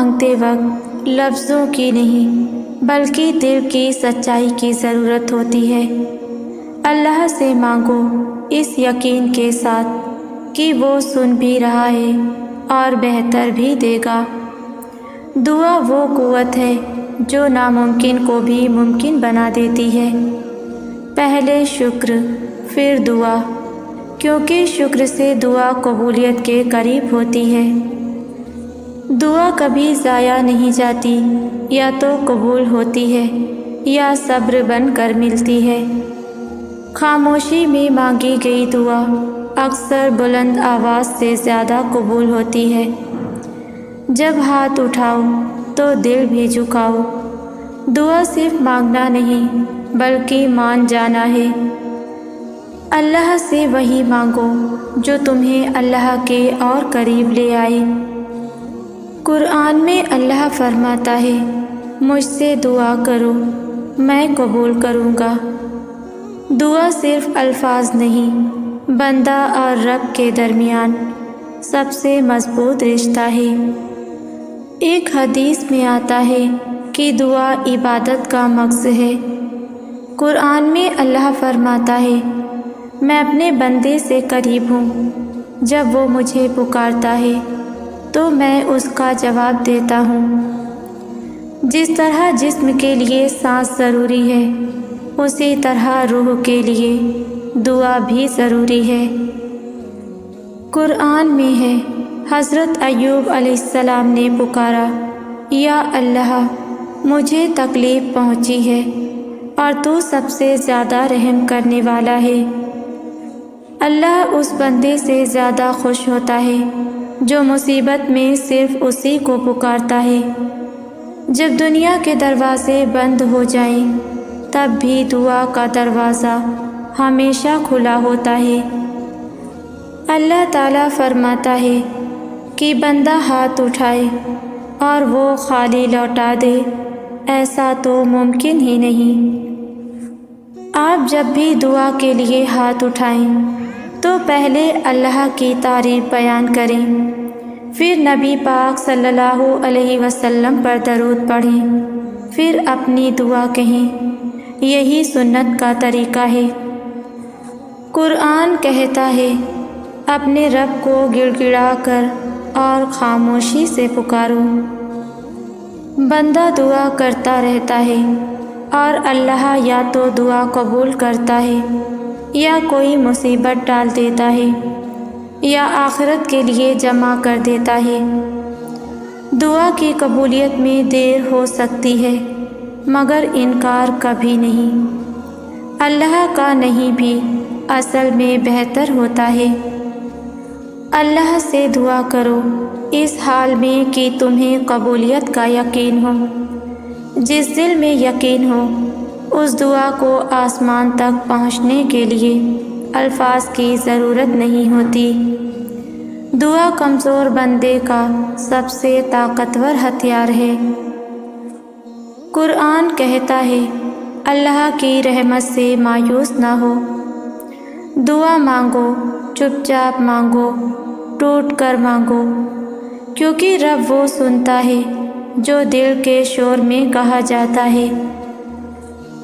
مانگتے وقت لفظوں کی نہیں بلکہ دل کی سچائی کی ضرورت ہوتی ہے۔ اللہ سے مانگو اس یقین کے ساتھ کہ وہ سن بھی رہا ہے اور بہتر بھی دے گا۔ دعا وہ قوت ہے جو ناممکن کو بھی ممکن بنا دیتی ہے۔ پہلے شکر پھر دعا، کیونکہ شکر سے دعا قبولیت کے قریب ہوتی ہے۔ دعا کبھی ضائع نہیں جاتی، یا تو قبول ہوتی ہے یا صبر بن کر ملتی ہے۔ خاموشی میں مانگی گئی دعا اکثر بلند آواز سے زیادہ قبول ہوتی ہے۔ جب ہاتھ اٹھاؤ تو دل بھی جھکاؤ۔ دعا صرف مانگنا نہیں بلکہ مان جانا ہے۔ اللہ سے وہی مانگو جو تمہیں اللہ کے اور قریب لے آئے۔ قرآن میں اللہ فرماتا ہے، مجھ سے دعا کرو میں قبول کروں گا۔ دعا صرف الفاظ نہیں، بندہ اور رب کے درمیان سب سے مضبوط رشتہ ہے۔ ایک حدیث میں آتا ہے کہ دعا عبادت کا مغز ہے۔ قرآن میں اللہ فرماتا ہے، میں اپنے بندے سے قریب ہوں، جب وہ مجھے پکارتا ہے تو میں اس کا جواب دیتا ہوں۔ جس طرح جسم کے لیے سانس ضروری ہے، اسی طرح روح کے لیے دعا بھی ضروری ہے۔ قرآن میں ہے، حضرت ایوب علیہ السلام نے پکارا، یا اللہ مجھے تکلیف پہنچی ہے اور تو سب سے زیادہ رحم کرنے والا ہے۔ اللہ اس بندے سے زیادہ خوش ہوتا ہے جو مصیبت میں صرف اسی کو پکارتا ہے۔ جب دنیا کے دروازے بند ہو جائیں تب بھی دعا کا دروازہ ہمیشہ کھلا ہوتا ہے۔ اللہ تعالیٰ فرماتا ہے کہ بندہ ہاتھ اٹھائے اور وہ خالی لوٹا دے، ایسا تو ممکن ہی نہیں۔ آپ جب بھی دعا کے لیے ہاتھ اٹھائیں تو پہلے اللہ کی تعریف بیان کریں، پھر نبی پاک صلی اللہ علیہ وسلم پر درود پڑھیں، پھر اپنی دعا کہیں۔ یہی سنت کا طریقہ ہے۔ قرآن کہتا ہے، اپنے رب کو گڑ گڑا کر اور خاموشی سے پکارو۔ بندہ دعا کرتا رہتا ہے اور اللہ یا تو دعا قبول کرتا ہے یا کوئی مصیبت ڈال دیتا ہے یا آخرت کے لیے جمع کر دیتا ہے۔ دعا کی قبولیت میں دیر ہو سکتی ہے مگر انکار کبھی نہیں۔ اللہ کا نہیں بھی اصل میں بہتر ہوتا ہے۔ اللہ سے دعا کرو اس حال میں کہ تمہیں قبولیت کا یقین ہو۔ جس دل میں یقین ہو اس دعا کو آسمان تک پہنچنے کے لیے الفاظ کی ضرورت نہیں ہوتی۔ دعا کمزور بندے کا سب سے طاقتور ہتھیار ہے۔ قرآن کہتا ہے، اللہ کی رحمت سے مایوس نہ ہو۔ دعا مانگو، چپ چاپ مانگو، ٹوٹ کر مانگو، کیونکہ رب وہ سنتا ہے جو دل کے شور میں کہا جاتا ہے۔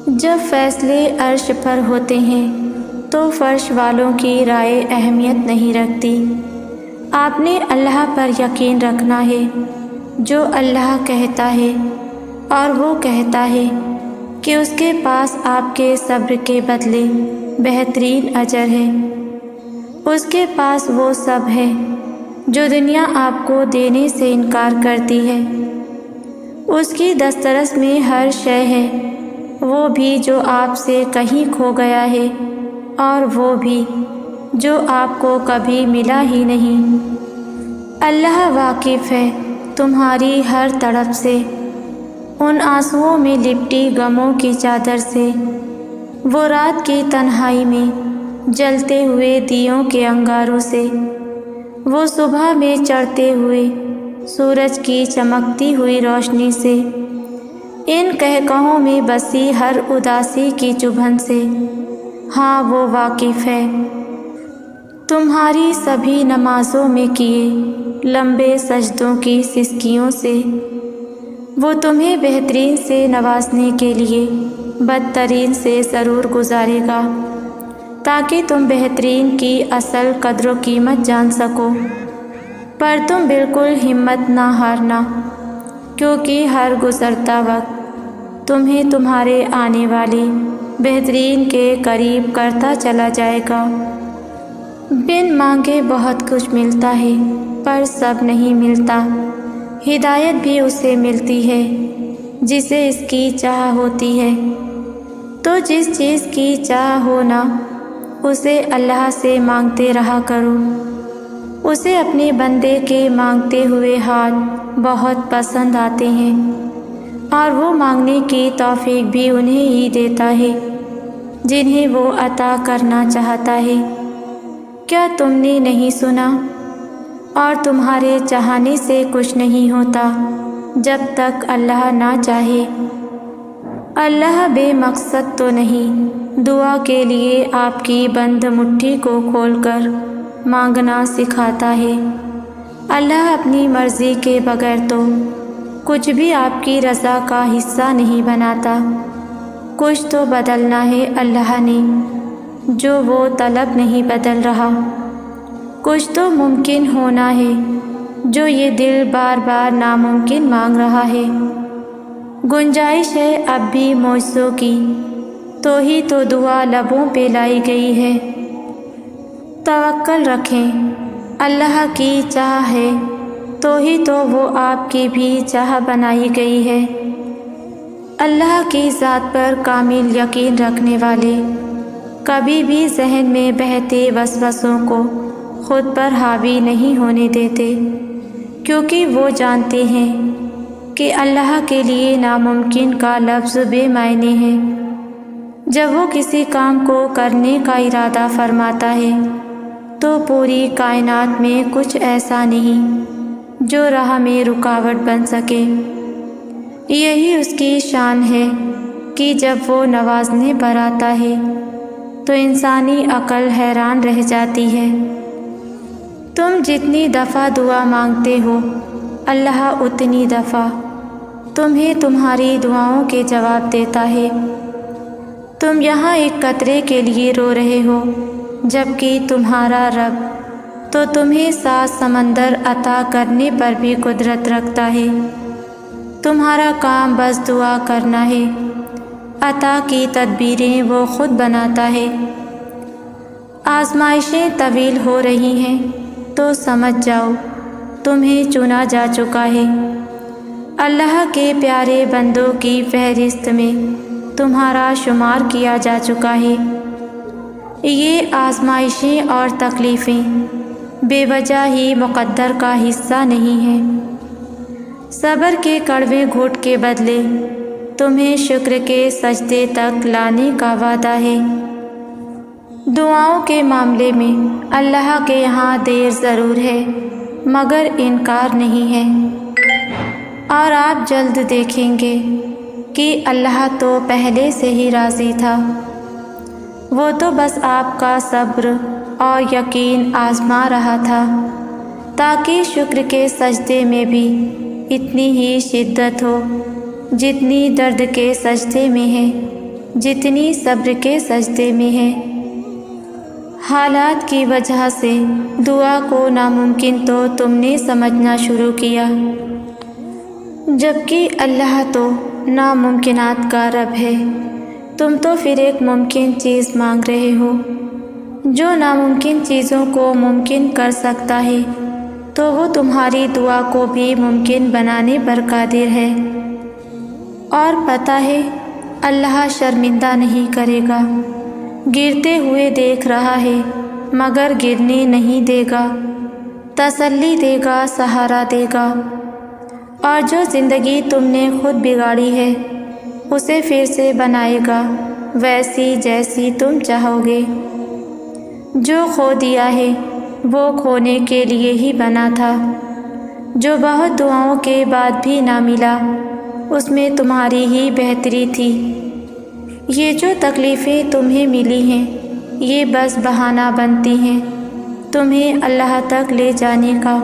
جب فیصلے عرش پر ہوتے ہیں تو فرش والوں کی رائے اہمیت نہیں رکھتی۔ آپ نے اللہ پر یقین رکھنا ہے، جو اللہ کہتا ہے، اور وہ کہتا ہے کہ اس کے پاس آپ کے صبر کے بدلے بہترین اجر ہے۔ اس کے پاس وہ سب ہے جو دنیا آپ کو دینے سے انکار کرتی ہے۔ اس کی دسترس میں ہر شے ہے، وہ بھی جو آپ سے کہیں کھو گیا ہے اور وہ بھی جو آپ کو کبھی ملا ہی نہیں۔ اللہ واقف ہے تمہاری ہر تڑپ سے، ان آنسوؤں میں لپٹی غموں کی چادر سے، وہ رات کی تنہائی میں جلتے ہوئے دیوں کے انگاروں سے، وہ صبح میں چڑھتے ہوئے سورج کی چمکتی ہوئی روشنی سے، ان کہکہوں میں بسی ہر اداسی کی چبھن سے۔ ہاں وہ واقف ہے۔ تمہاری سبھی نمازوں میں کیے لمبے سجدوں کی سسکیوں سے وہ تمہیں بہترین سے نوازنے کے لیے بدترین سے ضرور گزارے گا، تاکہ تم بہترین کی اصل قدر و قیمت جان سکو۔ پر تم بالکل ہمت نہ ہارنا، کیونکہ ہر گزرتا وقت تمہیں تمہارے آنے والے بہترین کے قریب کرتا چلا جائے گا۔ بن مانگے بہت کچھ ملتا ہے، پر سب نہیں ملتا۔ ہدایت بھی اسے ملتی ہے جسے اس کی چاہ ہوتی ہے۔ تو جس چیز کی چاہ ہو نا، اسے اللہ سے مانگتے رہا کرو۔ اسے اپنے بندے کے مانگتے ہوئے ہاتھ بہت پسند آتے ہیں، اور وہ مانگنے کی توفیق بھی انہیں ہی دیتا ہے جنہیں وہ عطا کرنا چاہتا ہے۔ کیا تم نے نہیں سنا؟ اور تمہارے چاہنے سے کچھ نہیں ہوتا جب تک اللہ نہ چاہے۔ اللہ بے مقصد تو نہیں، دعا کے لیے آپ کی بند مٹھی کو کھول کر مانگنا سکھاتا ہے۔ اللہ اپنی مرضی کے بغیر تو کچھ بھی آپ کی رضا کا حصہ نہیں بناتا۔ کچھ تو بدلنا ہے اللہ نے، جو وہ طلب نہیں بدل رہا۔ کچھ تو ممکن ہونا ہے، جو یہ دل بار بار ناممکن مانگ رہا ہے۔ گنجائش ہے اب بھی معجزوں کی، تو ہی تو دعا لبوں پہ لائی گئی ہے۔ توکل رکھیں، اللہ کی چاہ ہے تو ہی تو وہ آپ کی بھی چاہ بنائی گئی ہے۔ اللہ کی ذات پر کامل یقین رکھنے والے کبھی بھی ذہن میں بہتے وسوسوں کو خود پر حاوی نہیں ہونے دیتے، کیونکہ وہ جانتے ہیں کہ اللہ کے لیے ناممکن کا لفظ بے معنی ہے۔ جب وہ کسی کام کو کرنے کا ارادہ فرماتا ہے تو پوری کائنات میں کچھ ایسا نہیں جو راہ میں رکاوٹ بن سکے۔ یہی اس کی شان ہے کہ جب وہ نوازنے پر آتا ہے تو انسانی عقل حیران رہ جاتی ہے۔ تم جتنی دفعہ دعا مانگتے ہو، اللہ اتنی دفعہ تمہیں تمہاری دعاؤں کے جواب دیتا ہے۔ تم یہاں ایک قطرے کے لیے رو رہے ہو، جبکہ تمہارا رب تو تمہیں 7 سمندر عطا کرنے پر بھی قدرت رکھتا ہے۔ تمہارا کام بس دعا کرنا ہے، عطا کی تدبیریں وہ خود بناتا ہے۔ آزمائشیں طویل ہو رہی ہیں تو سمجھ جاؤ تمہیں چنا جا چکا ہے۔ اللہ کے پیارے بندوں کی فہرست میں تمہارا شمار کیا جا چکا ہے۔ یہ آزمائشیں اور تکلیفیں بے وجہ ہی مقدر کا حصہ نہیں ہیں۔ صبر کے کڑوے گھونٹ کے بدلے تمہیں شکر کے سجدے تک لانے کا وعدہ ہے۔ دعاؤں کے معاملے میں اللہ کے یہاں دیر ضرور ہے، مگر انکار نہیں ہے۔ اور آپ جلد دیکھیں گے کہ اللہ تو پہلے سے ہی راضی تھا۔ وہ تو بس آپ کا صبر اور یقین آزما رہا تھا، تاکہ شکر کے سجدے میں بھی اتنی ہی شدت ہو جتنی درد کے سجدے میں ہے، جتنی صبر کے سجدے میں ہے۔ حالات کی وجہ سے دعا کو ناممکن تو تم نے سمجھنا شروع کیا، جبکہ اللہ تو ناممکنات کا رب ہے۔ تم تو پھر ایک ممکن چیز مانگ رہے ہو۔ جو ناممکن چیزوں کو ممکن کر سکتا ہے تو وہ تمہاری دعا کو بھی ممکن بنانے پر قادر ہے۔ اور پتہ ہے اللہ شرمندہ نہیں کرے گا۔ گرتے ہوئے دیکھ رہا ہے مگر گرنے نہیں دے گا، تسلی دے گا، سہارا دے گا۔ اور جو زندگی تم نے خود بگاڑی ہے اسے پھر سے بنائے گا ویسی جیسی تم چاہو گے۔ جو کھو دیا ہے وہ کھونے کے لیے ہی بنا تھا۔ جو بہت دعاؤں کے بعد بھی نہ ملا اس میں تمہاری ہی بہتری تھی۔ یہ جو تکلیفیں تمہیں ملی ہیں یہ بس بہانہ بنتی ہیں تمہیں اللہ تک لے جانے کا۔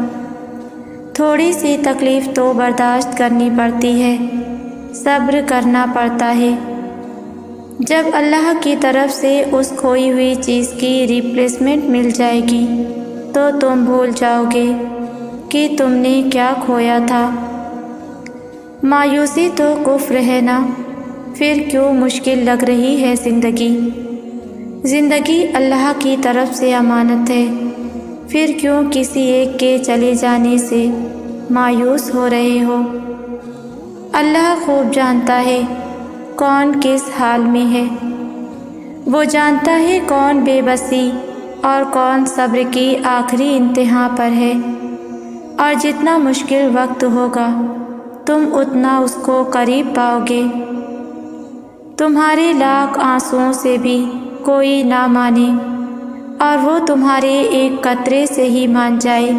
تھوڑی سی تکلیف تو برداشت کرنی پڑتی ہے، صبر کرنا پڑتا ہے۔ جب اللہ کی طرف سے اس کھوئی ہوئی چیز کی ریپلیسمنٹ مل جائے گی تو تم بھول جاؤ گے کہ تم نے کیا کھویا تھا۔ مایوسی تو کفر ہے نا، پھر کیوں مشکل لگ رہی ہے زندگی؟ زندگی اللہ کی طرف سے امانت ہے، پھر کیوں کسی ایک کے چلے جانے سے مایوس ہو رہے ہو؟ اللہ خوب جانتا ہے کون کس حال میں ہے، وہ جانتا ہے کون بے بسی اور کون صبر کی آخری انتہا پر ہے، اور جتنا مشکل وقت ہوگا تم اتنا اس کو قریب پاؤ گے۔ تمہارے لاکھ آنسوؤں سے بھی کوئی نہ مانے اور وہ تمہارے ایک قطرے سے ہی مان جائے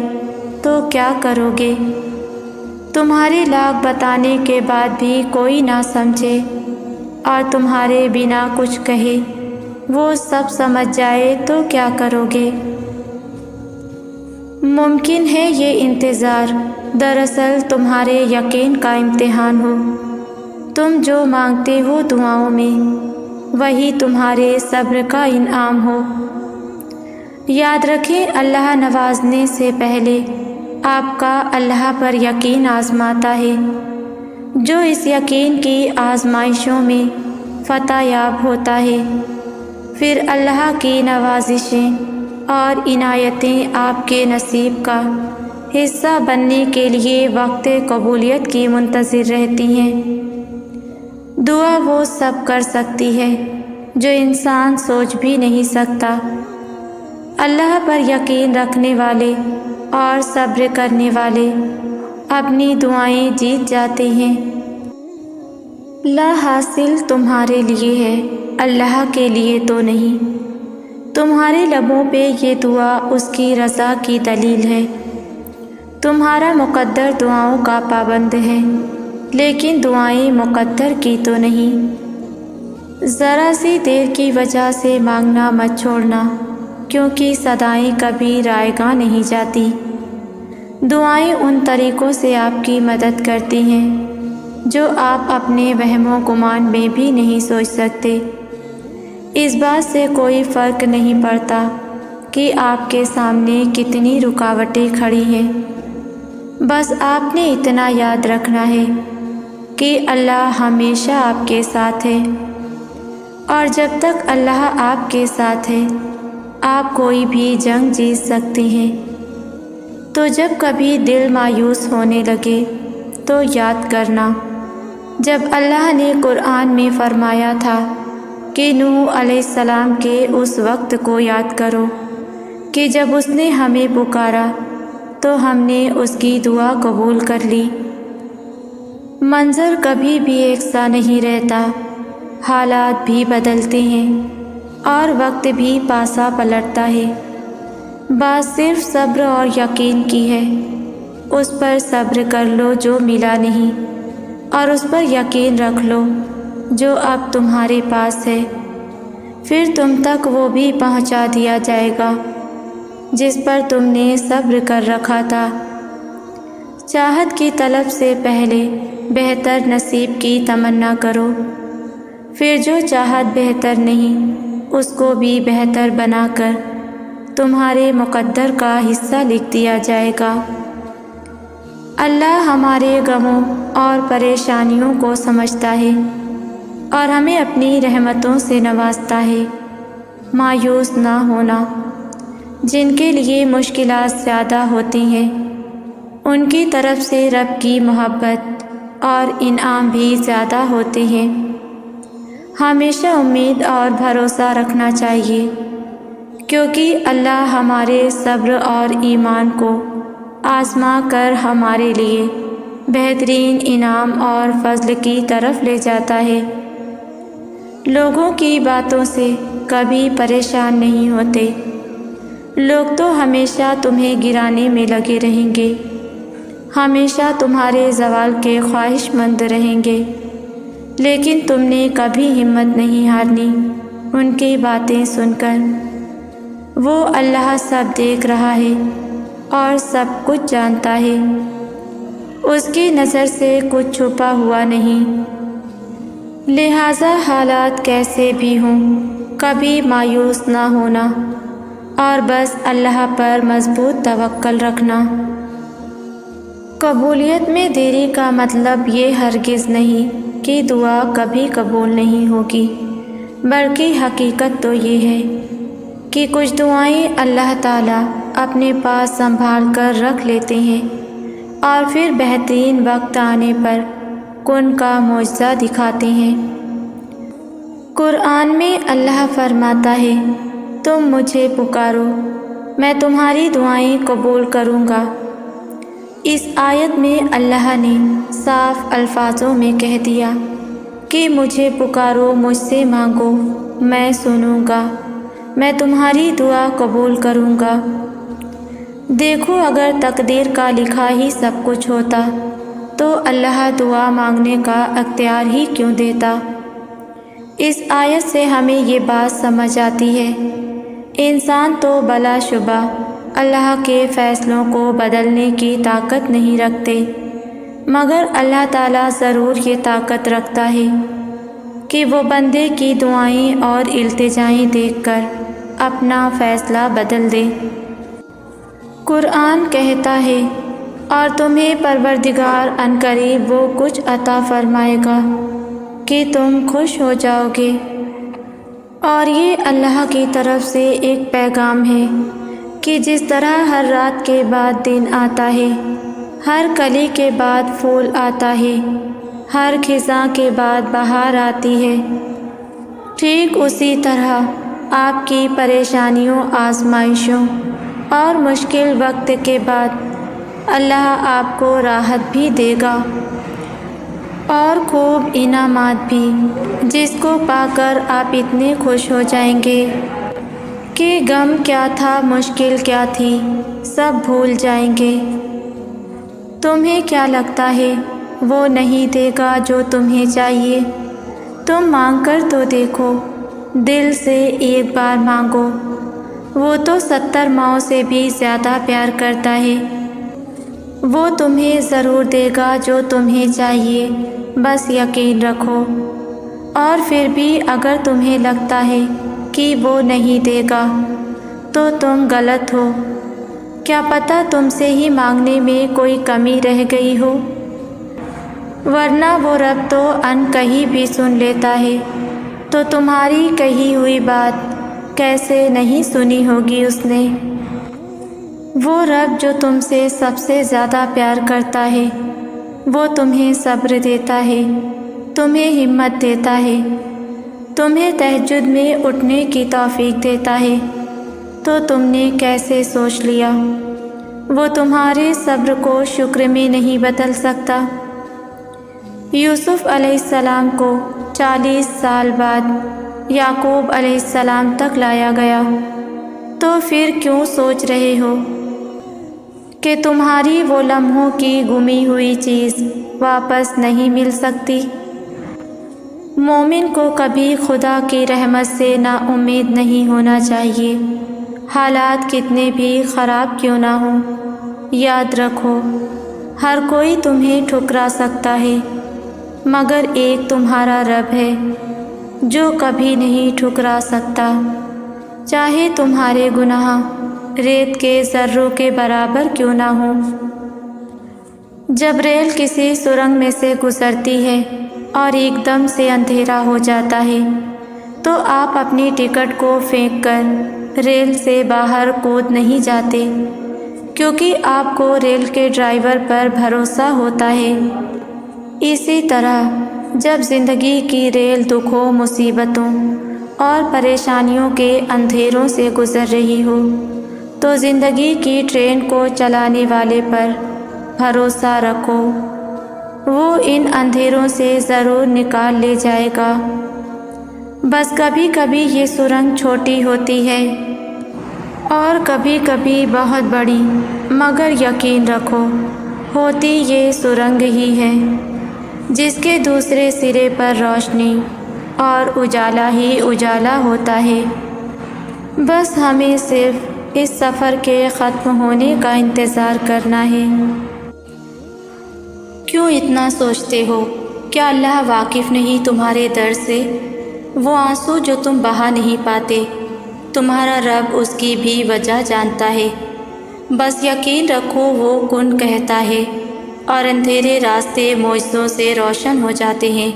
تو کیا کرو گے؟ تمہارے لاکھ بتانے کے بعد بھی کوئی نہ سمجھے اور تمہارے بنا کچھ کہے وہ سب سمجھ جائے تو کیا کرو گے؟ ممکن ہے یہ انتظار دراصل تمہارے یقین کا امتحان ہو۔ تم جو مانگتے ہو دعاؤں میں وہی تمہارے صبر کا انعام ہو۔ یاد رکھیں، اللہ نوازنے سے پہلے آپ کا اللہ پر یقین آزماتا ہے۔ جو اس یقین کی آزمائشوں میں فتح یاب ہوتا ہے، پھر اللہ کی نوازشیں اور عنایتیں آپ کے نصیب کا حصہ بننے کے لیے وقت قبولیت کی منتظر رہتی ہیں۔ دعا وہ سب کر سکتی ہے جو انسان سوچ بھی نہیں سکتا۔ اللہ پر یقین رکھنے والے اور صبر کرنے والے اپنی دعائیں جیت جاتے ہیں۔ لا حاصل تمہارے لیے ہے، اللہ کے لیے تو نہیں۔ تمہارے لبوں پہ یہ دعا اس کی رضا کی دلیل ہے۔ تمہارا مقدر دعاؤں کا پابند ہے، لیکن دعائیں مقدر کی تو نہیں۔ ذرا سی دیر کی وجہ سے مانگنا مت چھوڑنا، کیونکہ صدائیں کبھی رائے گاہ نہیں جاتی۔ دعائیں ان طریقوں سے آپ کی مدد کرتی ہیں جو آپ اپنے وہم و گمان میں بھی نہیں سوچ سکتے۔ اس بات سے کوئی فرق نہیں پڑتا کہ آپ کے سامنے کتنی رکاوٹیں کھڑی ہیں، بس آپ نے اتنا یاد رکھنا ہے کہ اللہ ہمیشہ آپ کے ساتھ ہے، اور جب تک اللہ آپ کے ساتھ ہے آپ کوئی بھی جنگ جیت سکتے ہیں۔ تو جب کبھی دل مایوس ہونے لگے تو یاد کرنا، جب اللہ نے قرآن میں فرمایا تھا کہ نوح علیہ السلام کے اس وقت کو یاد کرو کہ جب اس نے ہمیں پکارا تو ہم نے اس کی دعا قبول کر لی۔ منظر کبھی بھی یکساں نہیں رہتا، حالات بھی بدلتے ہیں اور وقت بھی پاسا پلٹتا ہے۔ بات صرف صبر اور یقین کی ہے۔ اس پر صبر کر لو جو ملا نہیں، اور اس پر یقین رکھ لو جو اب تمہارے پاس ہے، پھر تم تک وہ بھی پہنچا دیا جائے گا جس پر تم نے صبر کر رکھا تھا۔ چاہت کی طلب سے پہلے بہتر نصیب کی تمنا کرو، پھر جو چاہت بہتر نہیں اس کو بھی بہتر بنا کر تمہارے مقدر کا حصہ لکھ دیا جائے گا۔ اللہ ہمارے غموں اور پریشانیوں کو سمجھتا ہے اور ہمیں اپنی رحمتوں سے نوازتا ہے۔ مایوس نہ ہونا، جن کے لیے مشکلات زیادہ ہوتی ہیں ان کی طرف سے رب کی محبت اور انعام بھی زیادہ ہوتے ہیں۔ ہمیشہ امید اور بھروسہ رکھنا چاہیے، کیونکہ اللہ ہمارے صبر اور ایمان کو آزما کر ہمارے لیے بہترین انعام اور فضل کی طرف لے جاتا ہے۔ لوگوں کی باتوں سے کبھی پریشان نہیں ہوتے۔ لوگ تو ہمیشہ تمہیں گرانے میں لگے رہیں گے، ہمیشہ تمہارے زوال کے خواہش مند رہیں گے، لیکن تم نے کبھی ہمت نہیں ہارنی ان کی باتیں سن کر۔ وہ اللہ سب دیکھ رہا ہے اور سب کچھ جانتا ہے۔ اس کی نظر سے کچھ چھپا ہوا نہیں۔ لہٰذا حالات کیسے بھی ہوں، کبھی مایوس نہ ہونا اور بس اللہ پر مضبوط توکل رکھنا۔ قبولیت میں دیری کا مطلب یہ ہرگز نہیں کہ دعا کبھی قبول نہیں ہوگی، بلکہ حقیقت تو یہ ہے کہ کچھ دعائیں اللہ تعالیٰ اپنے پاس سنبھال کر رکھ لیتے ہیں اور پھر بہترین وقت آنے پر کن کا معجزہ دکھاتے ہیں۔ قرآن میں اللہ فرماتا ہے، تم مجھے پکارو، میں تمہاری دعائیں قبول کروں گا۔ اس آیت میں اللہ نے صاف الفاظوں میں کہہ دیا کہ مجھے پکارو، مجھ سے مانگو، میں سنوں گا، میں تمہاری دعا قبول کروں گا۔ دیکھو، اگر تقدیر کا لکھا ہی سب کچھ ہوتا تو اللہ دعا مانگنے کا اختیار ہی کیوں دیتا؟ اس آیت سے ہمیں یہ بات سمجھ آتی ہے، انسان تو بلا شبہ اللہ کے فیصلوں کو بدلنے کی طاقت نہیں رکھتے، مگر اللہ تعالیٰ ضرور یہ طاقت رکھتا ہے کہ وہ بندے کی دعائیں اور التجائیں دیکھ کر اپنا فیصلہ بدل دے۔ قرآن کہتا ہے، اور تمہیں پروردگار عنقریب وہ کچھ عطا فرمائے گا کہ تم خوش ہو جاؤ گے۔ اور یہ اللہ کی طرف سے ایک پیغام ہے کہ جس طرح ہر رات کے بعد دن آتا ہے، ہر کلی کے بعد پھول آتا ہے، ہر خزاں کے بعد بہار آتی ہے، ٹھیک اسی طرح آپ کی پریشانیوں، آزمائشوں اور مشکل وقت کے بعد اللہ آپ کو راحت بھی دے گا اور خوب انعامات بھی، جس کو پا کر آپ اتنے خوش ہو جائیں گے کہ غم کیا تھا، مشکل کیا تھی، سب بھول جائیں گے۔ تمہیں کیا لگتا ہے وہ نہیں دے گا جو تمہیں چاہیے؟ تم مانگ کر تو دیکھو، دل سے ایک بار مانگو، وہ تو 70 ماؤں سے بھی زیادہ پیار کرتا ہے۔ وہ تمہیں ضرور دے گا جو تمہیں چاہیے، بس یقین رکھو۔ اور پھر بھی اگر تمہیں لگتا ہے کہ وہ نہیں دے گا تو تم غلط ہو، کیا پتہ تم سے ہی مانگنے میں کوئی کمی رہ گئی ہو، ورنہ وہ رب تو ان کہیں بھی سن لیتا ہے، تو تمہاری کہی ہوئی بات کیسے نہیں سنی ہوگی اس نے۔ وہ رب جو تم سے سب سے زیادہ پیار کرتا ہے، وہ تمہیں صبر دیتا ہے، تمہیں ہمت دیتا ہے، تمہیں تہجد میں اٹھنے کی توفیق دیتا ہے، تو تم نے کیسے سوچ لیا وہ تمہارے صبر کو شکر میں نہیں بدل سکتا؟ یوسف علیہ السلام کو 40 سال بعد یعقوب علیہ السلام تک لایا گیا، تو پھر کیوں سوچ رہے ہو کہ تمہاری وہ لمحوں کی گمی ہوئی چیز واپس نہیں مل سکتی؟ مومن کو کبھی خدا کی رحمت سے نا امید نہیں ہونا چاہیے، حالات کتنے بھی خراب کیوں نہ ہوں۔ یاد رکھو، ہر کوئی تمہیں ٹھکرا سکتا ہے، مگر ایک تمہارا رب ہے جو کبھی نہیں ٹھکرا سکتا، چاہے تمہارے گناہ ریت کے ذروں کے برابر کیوں نہ ہوں۔ جب ریل کسی سرنگ میں سے گزرتی ہے اور ایک دم سے اندھیرا ہو جاتا ہے تو آپ اپنی ٹکٹ کو پھینک کر ریل سے باہر کود نہیں جاتے، کیونکہ آپ کو ریل کے ڈرائیور پر بھروسہ ہوتا ہے۔ اسی طرح جب زندگی کی ریل دکھوں، مصیبتوں اور پریشانیوں کے اندھیروں سے گزر رہی ہو تو زندگی کی ٹرین کو چلانے والے پر بھروسہ رکھو، وہ ان اندھیروں سے ضرور نکال لے جائے گا۔ بس کبھی کبھی یہ سرنگ چھوٹی ہوتی ہے اور کبھی کبھی بہت بڑی، مگر یقین رکھو ہوتی یہ سرنگ ہی ہے جس کے دوسرے سرے پر روشنی اور اجالا ہی اجالا ہوتا ہے۔ بس ہمیں صرف اس سفر کے ختم ہونے کا انتظار کرنا ہے۔ کیوں اتنا سوچتے ہو؟ کیا اللہ واقف نہیں تمہارے درد سے؟ وہ آنسو جو تم بہا نہیں پاتے، تمہارا رب اس کی بھی وجہ جانتا ہے۔ بس یقین رکھو وہ کن کہتا ہے اور اندھیرے راستے معجزوں سے روشن ہو جاتے ہیں۔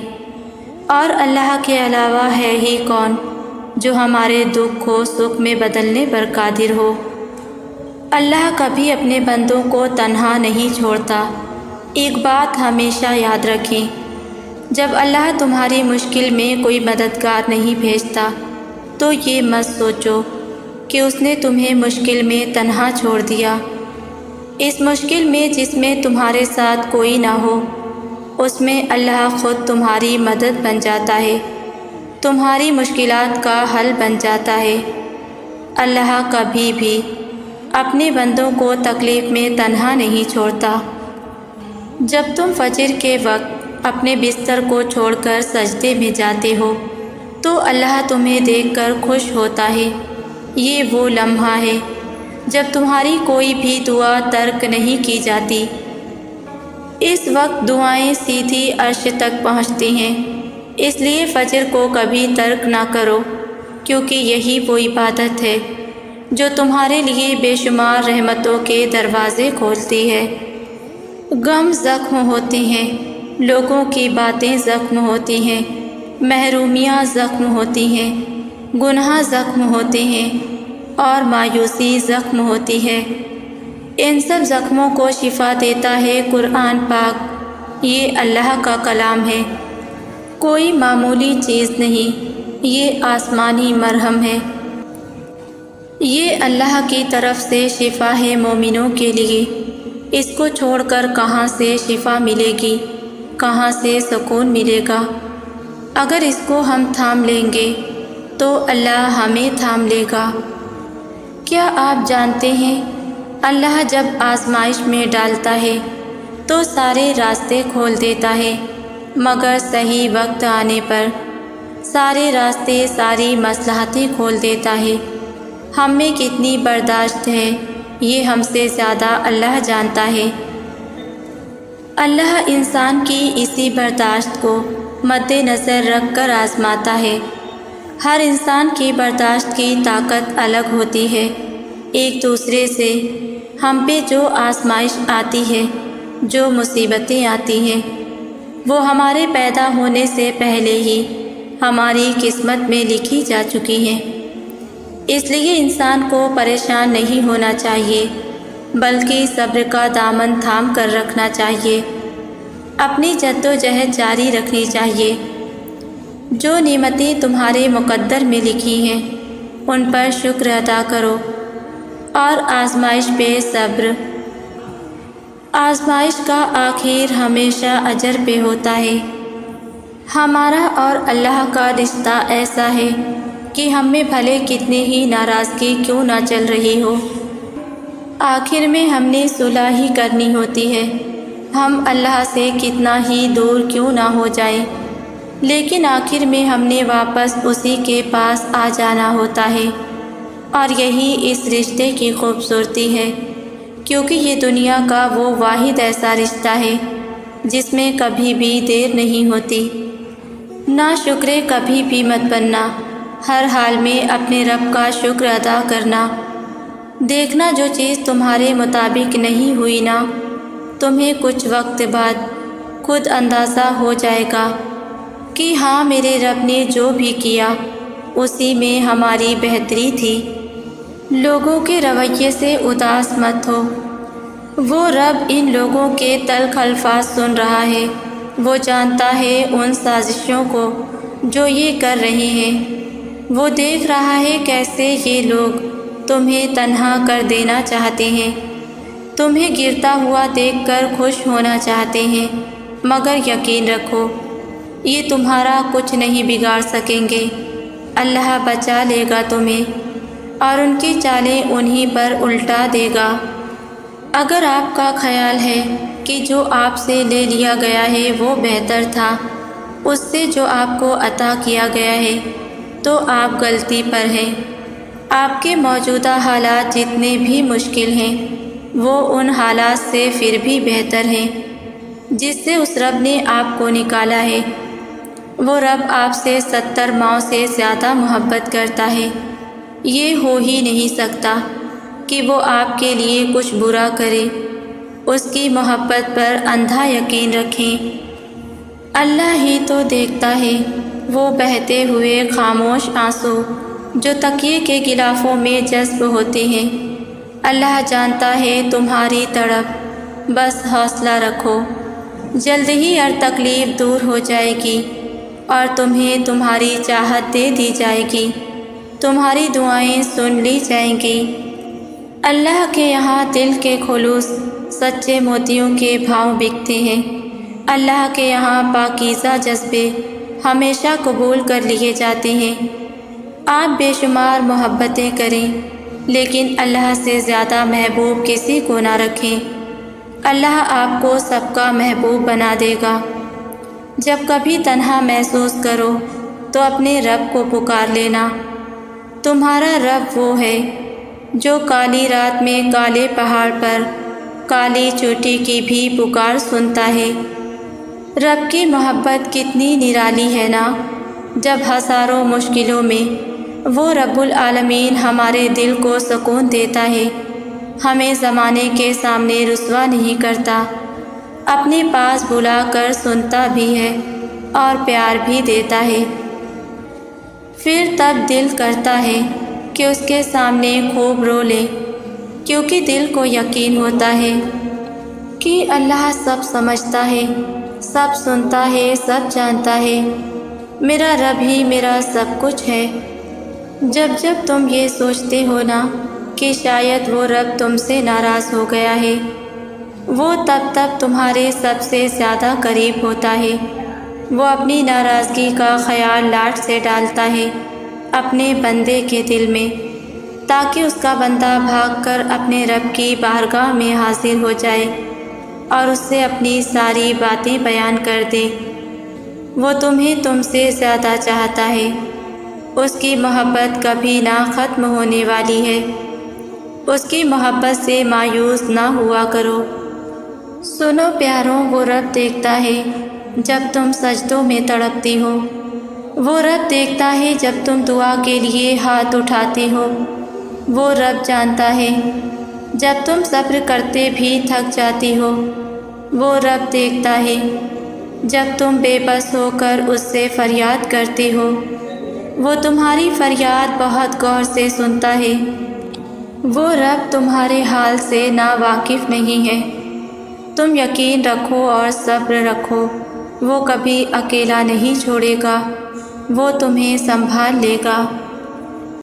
اور اللہ کے علاوہ ہے ہی کون جو ہمارے دکھ کو سکھ میں بدلنے پر قادر ہو۔ اللہ کبھی اپنے بندوں کو تنہا نہیں چھوڑتا۔ ایک بات ہمیشہ یاد رکھیں، جب اللہ تمہاری مشکل میں کوئی مددگار نہیں بھیجتا تو یہ مت سوچو کہ اس نے تمہیں مشکل میں تنہا چھوڑ دیا۔ اس مشکل میں جس میں تمہارے ساتھ کوئی نہ ہو، اس میں اللہ خود تمہاری مدد بن جاتا ہے، تمہاری مشکلات کا حل بن جاتا ہے۔ اللہ کبھی بھی اپنے بندوں کو تکلیف میں تنہا نہیں چھوڑتا۔ جب تم فجر کے وقت اپنے بستر کو چھوڑ کر سجدے میں جاتے ہو تو اللہ تمہیں دیکھ کر خوش ہوتا ہے۔ یہ وہ لمحہ ہے جب تمہاری کوئی بھی دعا ترک نہیں کی جاتی۔ اس وقت دعائیں سیدھی عرش تک پہنچتی ہیں، اس لیے فجر کو کبھی ترک نہ کرو، کیونکہ یہی وہ عبادت ہے جو تمہارے لیے بے شمار رحمتوں کے دروازے کھولتی ہے۔ غم زخم ہوتے ہیں، لوگوں کی باتیں زخم ہوتی ہیں، محرومیاں زخم ہوتی ہیں، گناہ زخم ہوتے ہیں اور مایوسی زخم ہوتی ہے۔ ان سب زخموں کو شفا دیتا ہے قرآن پاک۔ یہ اللہ کا کلام ہے، کوئی معمولی چیز نہیں، یہ آسمانی مرہم ہے۔ یہ اللہ کی طرف سے شفا ہے مومنوں کے لیے۔ اس کو چھوڑ کر کہاں سے شفا ملے گی، کہاں سے سکون ملے گا؟ اگر اس کو ہم تھام لیں گے تو اللہ ہمیں تھام لے گا۔ کیا آپ جانتے ہیں اللہ جب آزمائش میں ڈالتا ہے تو سارے راستے کھول دیتا ہے، مگر صحیح وقت آنے پر سارے راستے، ساری مصلحتیں کھول دیتا ہے۔ ہم میں کتنی برداشت ہے یہ ہم سے زیادہ اللہ جانتا ہے۔ اللہ انسان کی اسی برداشت کو مد نظر رکھ کر آزماتا ہے۔ ہر انسان کی برداشت کی طاقت الگ ہوتی ہے۔ ایک دوسرے سے ہم پہ جو آزمائش آتی ہے، جو مصیبتیں آتی ہیں، وہ ہمارے پیدا ہونے سے پہلے ہی ہماری قسمت میں لکھی جا چکی ہیں۔ اس لیے انسان کو پریشان نہیں ہونا چاہیے، بلکہ صبر کا دامن تھام کر رکھنا چاہیے، اپنی جدوجہد جاری رکھنی چاہیے۔ جو نعمتیں تمہارے مقدر میں لکھی ہیں ان پر شکر ادا کرو اور آزمائش پہ صبر۔ آزمائش کا آخر ہمیشہ اجر پہ ہوتا ہے۔ ہمارا اور اللہ کا رشتہ ایسا ہے کہ ہم میں بھلے کتنے ہی ناراضگی کیوں نہ چل رہی ہو، آخر میں ہم نے صلح ہی کرنی ہوتی ہے۔ ہم اللہ سے کتنا ہی دور کیوں نہ ہو جائیں، لیکن آخر میں ہم نے واپس اسی کے پاس آ جانا ہوتا ہے۔ اور یہی اس رشتے کی خوبصورتی ہے، کیونکہ یہ دنیا کا وہ واحد ایسا رشتہ ہے جس میں کبھی بھی دیر نہیں ہوتی۔ ناشکرے کبھی بھی مت بننا، ہر حال میں اپنے رب کا شکر ادا کرنا۔ دیکھنا جو چیز تمہارے مطابق نہیں ہوئی نا، تمہیں کچھ وقت بعد خود اندازہ ہو جائے گا کہ ہاں میرے رب نے جو بھی کیا اسی میں ہماری بہتری تھی۔ لوگوں کے رویے سے اداس مت ہو، وہ رب ان لوگوں کے تلخ الفاظ سن رہا ہے، وہ جانتا ہے ان سازشوں کو جو یہ کر رہے ہیں، وہ دیکھ رہا ہے کیسے یہ لوگ تمہیں تنہا کر دینا چاہتے ہیں، تمہیں گرتا ہوا دیکھ کر خوش ہونا چاہتے ہیں، مگر یقین رکھو یہ تمہارا کچھ نہیں بگاڑ سکیں گے۔ اللہ بچا لے گا تمہیں اور ان کی چالیں انہی پر الٹا دے گا۔ اگر آپ کا خیال ہے کہ جو آپ سے لے لیا گیا ہے وہ بہتر تھا اس سے جو آپ کو عطا کیا گیا ہے، تو آپ غلطی پر ہیں۔ آپ کے موجودہ حالات جتنے بھی مشکل ہیں وہ ان حالات سے پھر بھی بہتر ہیں جس سے اس رب نے آپ کو نکالا ہے۔ وہ رب آپ سے 70 ماؤں سے زیادہ محبت کرتا ہے۔ یہ ہو ہی نہیں سکتا کہ وہ آپ کے لیے کچھ برا کرے۔ اس کی محبت پر اندھا یقین رکھیں۔ اللہ ہی تو دیکھتا ہے وہ بہتے ہوئے خاموش آنسو جو تکیے کے غلافوں میں جذب ہوتے ہیں۔ اللہ جانتا ہے تمہاری تڑپ، بس حوصلہ رکھو، جلد ہی ہر تکلیف دور ہو جائے گی اور تمہیں تمہاری چاہت دے دی جائے گی، تمہاری دعائیں سن لی جائیں گی۔ اللہ کے یہاں دل کے خلوص سچے موتیوں کے بھاؤ بکتے ہیں۔ اللہ کے یہاں پاکیزہ جذبے ہمیشہ قبول کر لیے جاتے ہیں۔ آپ بے شمار محبتیں کریں لیکن اللہ سے زیادہ محبوب کسی کو نہ رکھیں۔ اللہ آپ کو سب کا محبوب بنا دے گا۔ جب کبھی تنہا محسوس کرو تو اپنے رب کو پکار لینا۔ تمہارا رب وہ ہے جو کالی رات میں کالے پہاڑ پر کالی چوٹی کی بھی پکار سنتا ہے۔ رب کی محبت کتنی نرالی ہے نا، جب ہزاروں مشکلوں میں وہ رب العالمین ہمارے دل کو سکون دیتا ہے، ہمیں زمانے کے سامنے رسوا نہیں کرتا، اپنے پاس بلا کر سنتا بھی ہے اور پیار بھی دیتا ہے۔ پھر تب دل کرتا ہے کہ اس کے سامنے خوب رو لے، کیونکہ دل کو یقین ہوتا ہے کہ اللہ سب سمجھتا ہے، سب سنتا ہے، سب جانتا ہے۔ میرا رب ہی میرا سب کچھ ہے۔ جب جب تم یہ سوچتے ہو نا کہ شاید وہ رب تم سے ناراض ہو گیا ہے، وہ تب تمہارے سب سے زیادہ قریب ہوتا ہے۔ وہ اپنی ناراضگی کا خیال لاٹ سے ڈالتا ہے اپنے بندے کے دل میں، تاکہ اس کا بندہ بھاگ کر اپنے رب کی بارگاہ میں حاضر ہو جائے اور اس سے اپنی ساری باتیں بیان کر دے۔ وہ تمہیں تم سے زیادہ چاہتا ہے۔ اس کی محبت کبھی نہ ختم ہونے والی ہے۔ اس کی محبت سے مایوس نہ ہوا کرو۔ سنو پیاروں، وہ رب دیکھتا ہے جب تم سجدوں میں تڑپتی ہو، وہ رب دیکھتا ہے جب تم دعا کے لیے ہاتھ اٹھاتے ہو، وہ رب جانتا ہے جب تم صبر کرتے بھی تھک جاتی ہو، وہ رب دیکھتا ہے جب تم بے بس ہو کر اس سے فریاد کرتے ہو، وہ تمہاری فریاد بہت غور سے سنتا ہے۔ وہ رب تمہارے حال سے نا واقف نہیں ہے۔ تم یقین رکھو اور صبر رکھو، وہ کبھی اکیلا نہیں چھوڑے گا، وہ تمہیں سنبھال لے گا۔